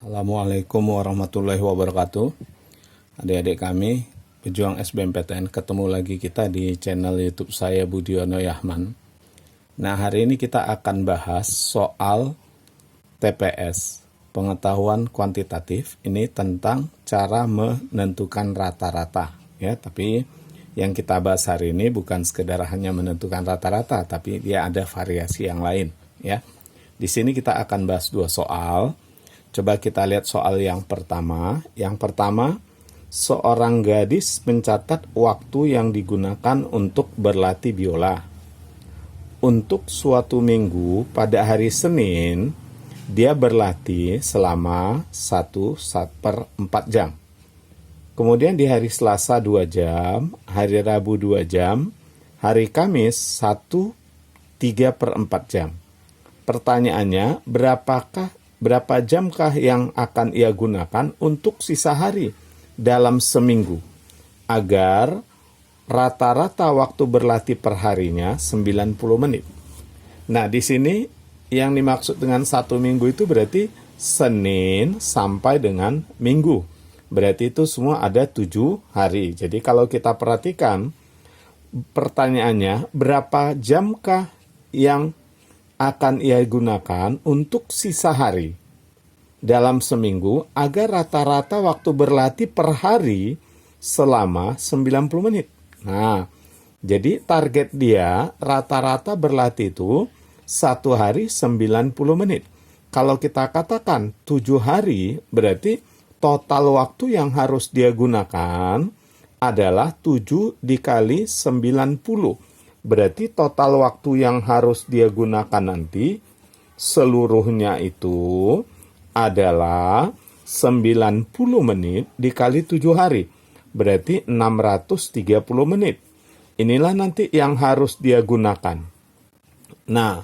Assalamualaikum warahmatullahi wabarakatuh. Adik-adik kami, pejuang SBMPTN, ketemu lagi kita di channel YouTube saya Budiono Yahman. Nah, hari ini kita akan bahas soal TPS, pengetahuan kuantitatif. Ini tentang cara menentukan rata-rata, ya. Tapi yang kita bahas hari ini bukan sekedar hanya menentukan rata-rata, tapi dia ada variasi yang lain, ya. Di sini kita akan bahas dua soal. Coba kita lihat soal yang pertama. Yang pertama, seorang gadis mencatat waktu yang digunakan untuk berlatih biola. Untuk suatu minggu pada hari Senin, dia berlatih selama 1/4 jam. Kemudian di hari Selasa 2 jam, hari Rabu 2 jam, hari Kamis 1/3/4 jam. Pertanyaannya, berapa jamkah yang akan ia gunakan untuk sisa hari dalam seminggu agar rata-rata waktu berlatih per harinya 90 menit. Nah, di sini yang dimaksud dengan satu minggu itu berarti Senin sampai dengan Minggu. Berarti itu semua ada 7 hari. Jadi kalau kita perhatikan pertanyaannya, berapa jamkah yang akan ia gunakan untuk sisa hari dalam seminggu agar rata-rata waktu berlatih per hari selama 90 menit. Nah, jadi target dia rata-rata berlatih itu satu hari 90 menit. Kalau kita katakan 7 hari, berarti total waktu yang harus dia gunakan adalah 7 dikali 90. Berarti total waktu yang harus dia gunakan nanti seluruhnya itu adalah 90 menit dikali 7 hari. Berarti 630 menit. Inilah nanti yang harus dia gunakan. Nah,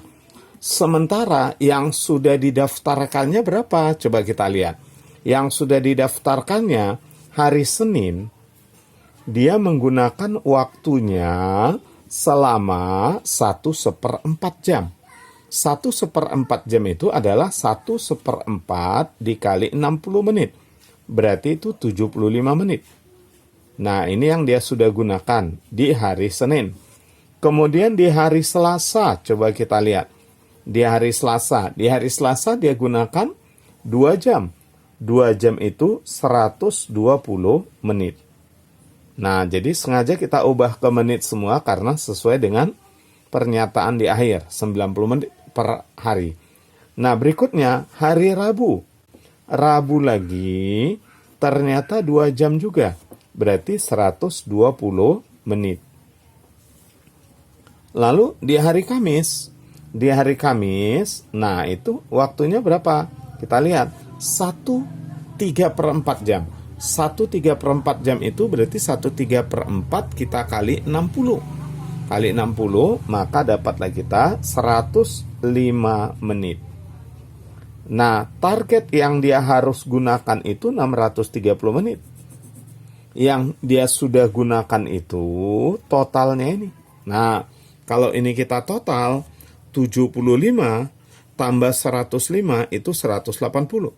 sementara yang sudah didaftarkannya berapa? Coba kita lihat. Yang sudah didaftarkannya hari Senin, dia menggunakan waktunya selama 1/4 jam. 1/4 jam itu adalah 1/4 dikali 60 menit. Berarti itu 75 menit. Nah, ini yang dia sudah gunakan di hari Senin. Kemudian di hari Selasa, coba kita lihat. Di hari Selasa dia gunakan 2 jam. 2 jam itu 120 menit. Nah, jadi sengaja kita ubah ke menit semua karena sesuai dengan pernyataan di akhir, 90 menit per hari. Nah, berikutnya hari Rabu. Rabu lagi ternyata 2 jam juga. Berarti 120 menit. Lalu di hari Kamis. Nah itu waktunya berapa? Kita lihat, 1/3/4 jam. 1/3/4 jam itu berarti 1/3/4 kita kali 60. Kali 60, maka dapatlah kita 105 menit. Nah, target yang dia harus gunakan itu 630 menit. Yang dia sudah gunakan itu totalnya ini. Nah, kalau ini kita total, 75 tambah 105 itu 180.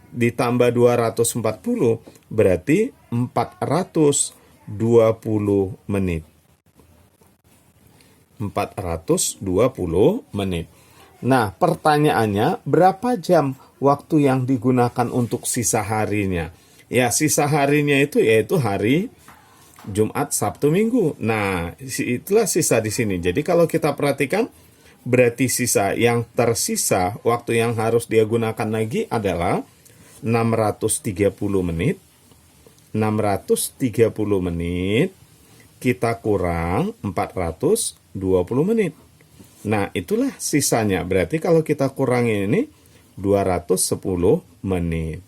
Ditambah 240 berarti 420 menit. 420 menit. Nah, pertanyaannya, berapa jam waktu yang digunakan untuk sisa harinya? Ya, sisa harinya itu yaitu hari Jumat, Sabtu, Minggu. Nah, itulah sisa di sini. Jadi kalau kita perhatikan, berarti sisa yang tersisa, waktu yang harus dia gunakan lagi adalah 630 menit. 630 menit kita kurang 420 menit. Nah, itulah sisanya. Berarti kalau kita kurangin ini 210 menit.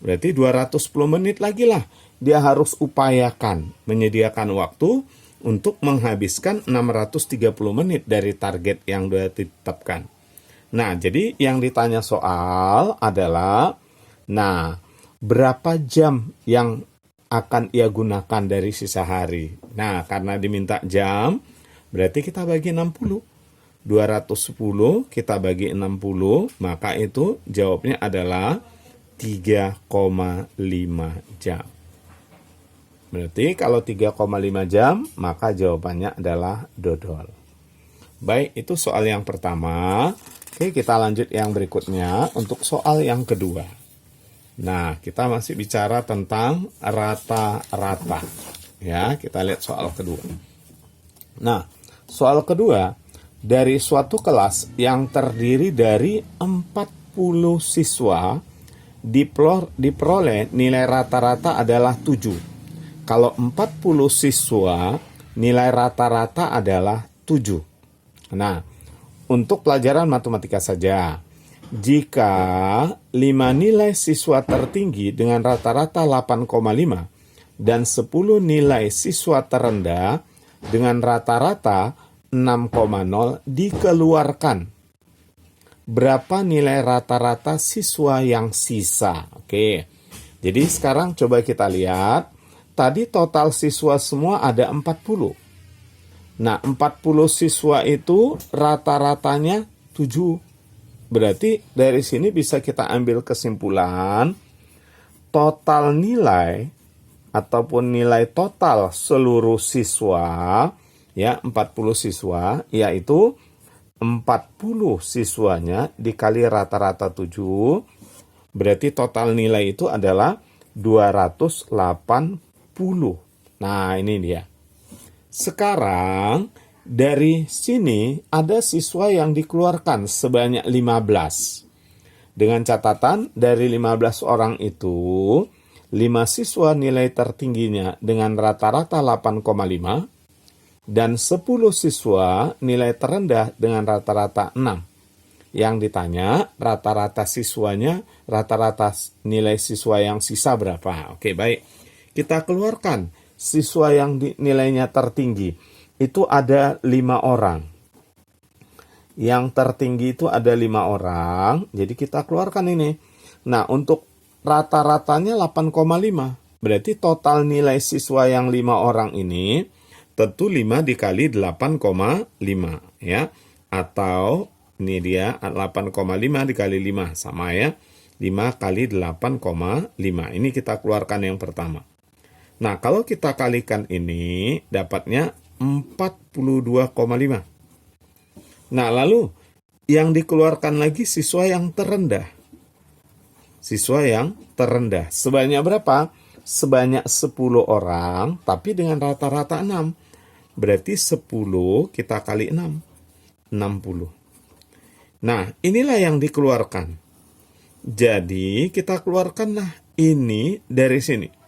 Berarti 210 menit lagi lah dia harus upayakan menyediakan waktu untuk menghabiskan 630 menit dari target yang sudah ditetapkan. Nah, jadi yang ditanya soal adalah, nah, berapa jam yang akan ia gunakan dari sisa hari? Nah, karena diminta jam, berarti kita bagi 60. 210 kita bagi 60, maka itu jawabnya adalah 3,5 jam. Berarti kalau 3,5 jam, maka jawabannya adalah dodol. Baik, itu soal yang pertama. Oke, kita lanjut yang berikutnya untuk soal yang kedua. Nah, kita masih bicara tentang rata-rata. Ya, kita lihat soal kedua. Nah, soal kedua, dari suatu kelas yang terdiri dari 40 siswa, diperoleh nilai rata-rata adalah 7. Kalau 40 siswa, nilai rata-rata adalah 7. Nah, untuk pelajaran matematika saja, jika 5 nilai siswa tertinggi dengan rata-rata 8,5 dan 10 nilai siswa terendah dengan rata-rata 6,0 dikeluarkan, berapa nilai rata-rata siswa yang sisa? Oke, jadi sekarang coba kita lihat. Tadi total siswa semua ada 40. Nah, 40 siswa itu rata-ratanya 7. Berarti dari sini bisa kita ambil kesimpulan total nilai ataupun nilai total seluruh siswa, ya 40 siswa, yaitu 40 siswanya dikali rata-rata 7, berarti total nilai itu adalah 280. Nah, ini dia. Sekarang, dari sini ada siswa yang dikeluarkan sebanyak 15. Dengan catatan, dari 15 orang itu, 5 siswa nilai tertingginya dengan rata-rata 8,5, dan 10 siswa nilai terendah dengan rata-rata 6. Yang ditanya, rata-rata siswanya, rata-rata nilai siswa yang sisa berapa? Oke, baik. Kita keluarkan siswa yang nilainya tertinggi. Itu ada 5 orang. Yang tertinggi itu ada 5 orang. Jadi kita keluarkan ini. Nah, untuk rata-ratanya 8,5. Berarti total nilai siswa yang 5 orang ini, tentu 5 dikali 8,5. Ya. Atau, ini dia 8,5 dikali 5. Sama ya. 5 kali 8,5. Ini kita keluarkan yang pertama. Nah, kalau kita kalikan ini, dapatnya 42,5. Nah, lalu yang dikeluarkan lagi siswa yang terendah. Siswa yang terendah. Sebanyak berapa? Sebanyak 10 orang, tapi dengan rata-rata 6. Berarti 10 kita kali 6. 60. Nah, inilah yang dikeluarkan. Jadi, kita keluarkanlah ini dari sini.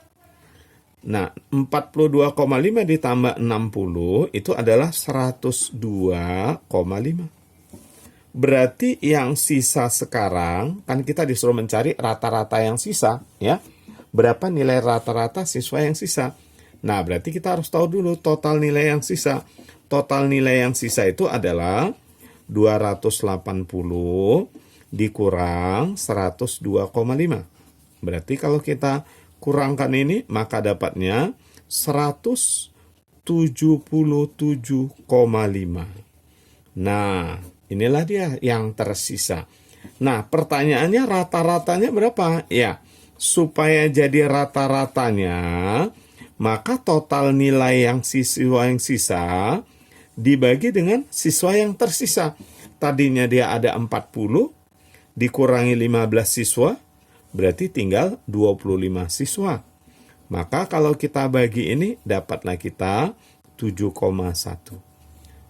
Nah, 42,5 ditambah 60 itu adalah 102,5. Berarti yang sisa sekarang, kan kita disuruh mencari rata-rata yang sisa, ya. Berapa nilai rata-rata siswa yang sisa? Nah, berarti kita harus tahu dulu total nilai yang sisa. Total nilai yang sisa itu adalah 280 dikurang 102,5. Berarti kalau kita kurangkan ini, maka dapatnya 177,5. Nah, inilah dia yang tersisa. Nah, pertanyaannya rata-ratanya berapa? Ya, supaya jadi rata-ratanya, maka total nilai yang siswa yang sisa dibagi dengan siswa yang tersisa. Tadinya dia ada 40, dikurangi 15 siswa, berarti tinggal 25 siswa. Maka kalau kita bagi ini, dapatlah kita 7,1.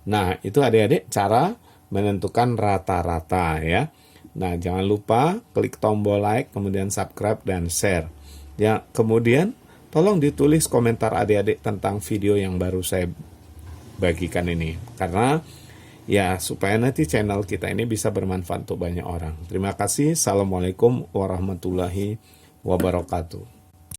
Nah, itu adik-adik cara menentukan rata-rata ya. Nah, jangan lupa klik tombol like, kemudian subscribe dan share. Ya, kemudian tolong ditulis komentar adik-adik tentang video yang baru saya bagikan ini. Karena ya, supaya nanti channel kita ini bisa bermanfaat untuk banyak orang. Terima kasih. Assalamualaikum warahmatullahi wabarakatuh.